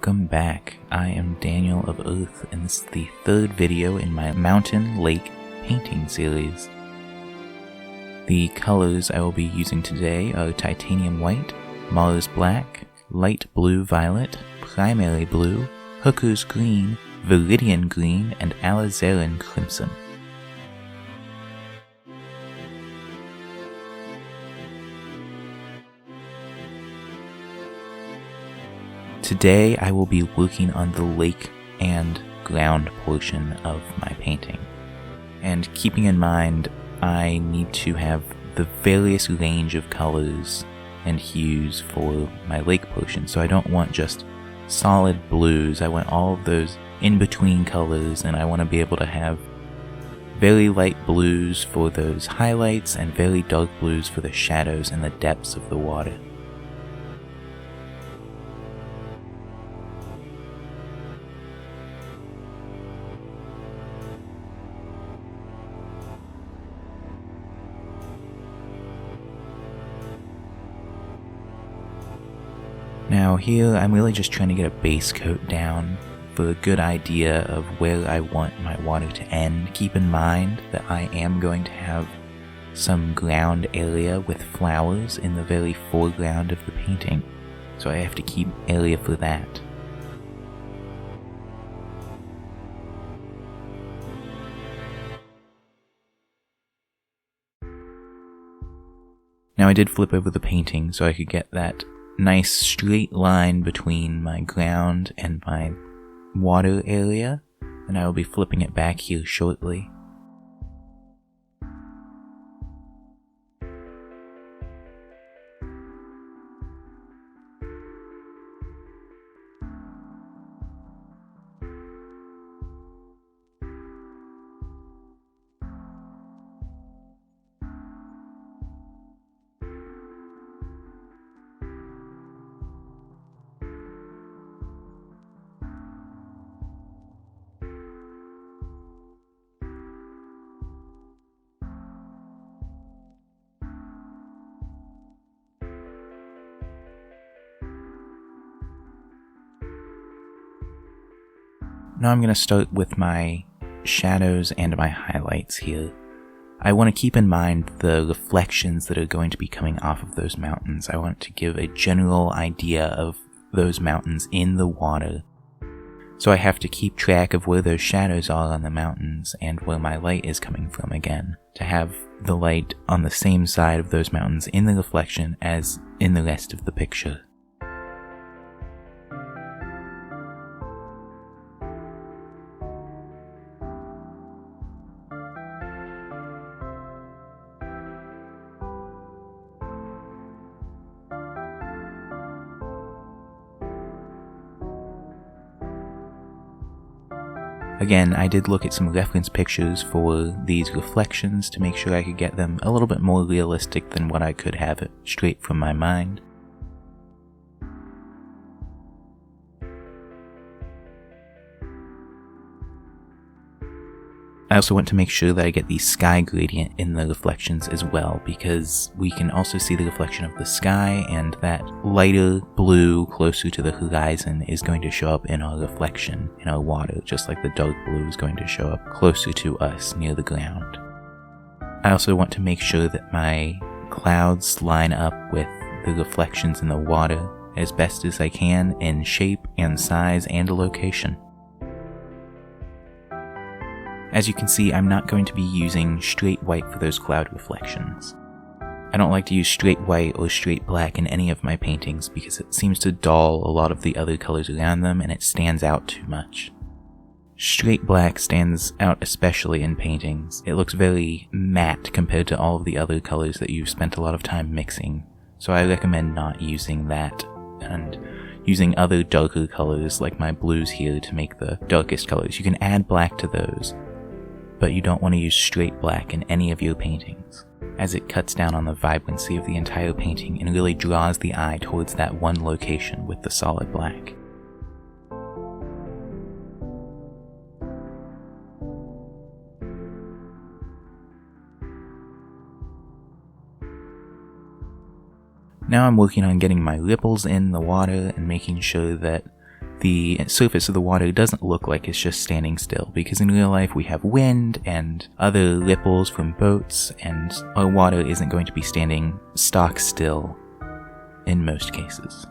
Welcome back. I am Daniel of Earth, and this is the third video in my mountain lake painting series. The colors I will be using today are titanium white, Mars black, light blue violet, primary blue, hooker's green, viridian green, and alizarin crimson. Today I will be working on the lake and ground portion of my painting. And keeping in mind, I need to have the various range of colors and hues for my lake portion. So I don't want just solid blues, I want all of those in-between colors, and I want to be able to have very light blues for those highlights and very dark blues for the shadows and the depths of the water. Now here, I'm really just trying to get a base coat down for a good idea of where I want my water to end. Keep in mind that I am going to have some ground area with flowers in the very foreground of the painting, so I have to keep area for that. Now I did flip over the painting so I could get that nice straight line between my ground and my water area, and I will be flipping it back here shortly. Now I'm going to start with my shadows and my highlights here. I want to keep in mind the reflections that are going to be coming off of those mountains. I want to give a general idea of those mountains in the water. So I have to keep track of where those shadows are on the mountains and where my light is coming from again, to have the light on the same side of those mountains in the reflection as in the rest of the picture. Again, I did look at some reference pictures for these reflections to make sure I could get them a little bit more realistic than what I could have it straight from my mind. I also want to make sure that I get the sky gradient in the reflections as well, because we can also see the reflection of the sky, and that lighter blue closer to the horizon is going to show up in our reflection in our water, just like the dark blue is going to show up closer to us near the ground. I also want to make sure that my clouds line up with the reflections in the water as best as I can in shape and size and location. As you can see, I'm not going to be using straight white for those cloud reflections. I don't like to use straight white or straight black in any of my paintings because it seems to dull a lot of the other colors around them and it stands out too much. Straight black stands out especially in paintings. It looks very matte compared to all of the other colors that you've spent a lot of time mixing, so I recommend not using that and using other darker colors like my blues here to make the darkest colors. You can add black to those, but you don't want to use straight black in any of your paintings, as it cuts down on the vibrancy of the entire painting and really draws the eye towards that one location with the solid black. Now I'm working on getting my ripples in the water and making sure that the surface of the water doesn't look like it's just standing still, because in real life we have wind and other ripples from boats, and our water isn't going to be standing stock still in most cases.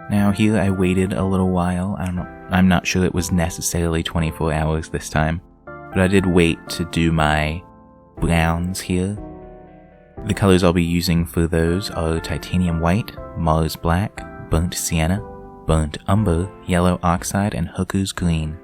Now here I waited a little while. I'm not sure it was necessarily 24 hours this time, but I did wait to do my browns here. The colors I'll be using for those are titanium white, Mars black, burnt sienna, burnt umber, yellow oxide, and hooker's green.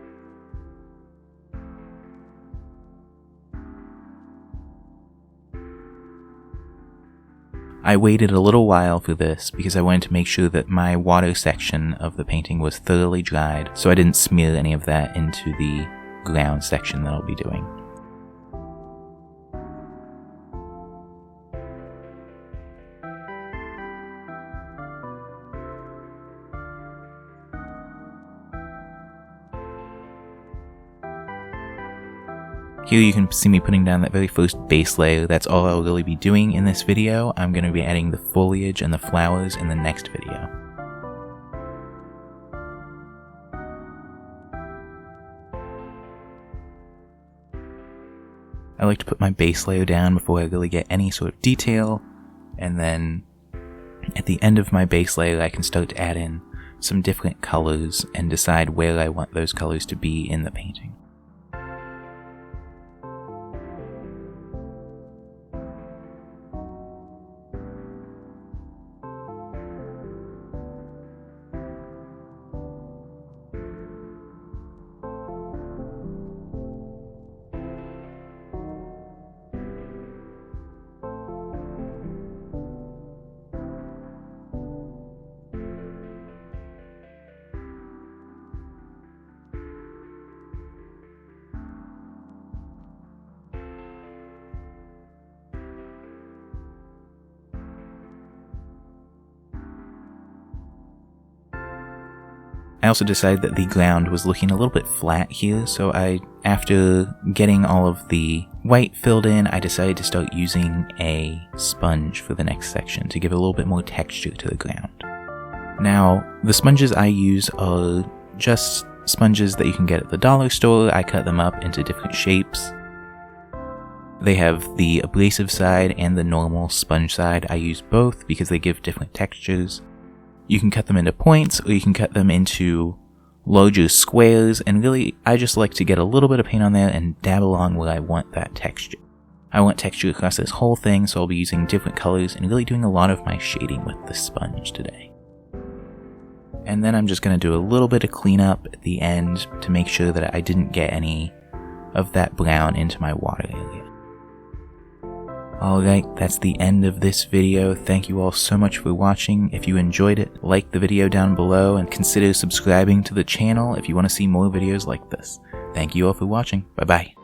I waited a little while for this because I wanted to make sure that my water section of the painting was thoroughly dried, so I didn't smear any of that into the ground section that I'll be doing. Here you can see me putting down that very first base layer. That's all I'll really be doing in this video. I'm going to be adding the foliage and the flowers in the next video. I like to put my base layer down before I really get any sort of detail, and then at the end of my base layer I can start to add in some different colors and decide where I want those colors to be in the painting. I also decided that the ground was looking a little bit flat here, so after getting all of the white filled in, I decided to start using a sponge for the next section to give a little bit more texture to the ground. Now, the sponges I use are just sponges that you can get at the dollar store. I cut them up into different shapes. They have the abrasive side and the normal sponge side. I use both because they give different textures. You can cut them into points, or you can cut them into larger squares, and really, I just like to get a little bit of paint on there and dab along where I want that texture. I want texture across this whole thing, so I'll be using different colors and really doing a lot of my shading with the sponge today. And then I'm just going to do a little bit of cleanup at the end to make sure that I didn't get any of that brown into my water area. Alright, that's the end of this video. Thank you all so much for watching. If you enjoyed it, like the video down below and consider subscribing to the channel if you want to see more videos like this. Thank you all for watching. Bye bye.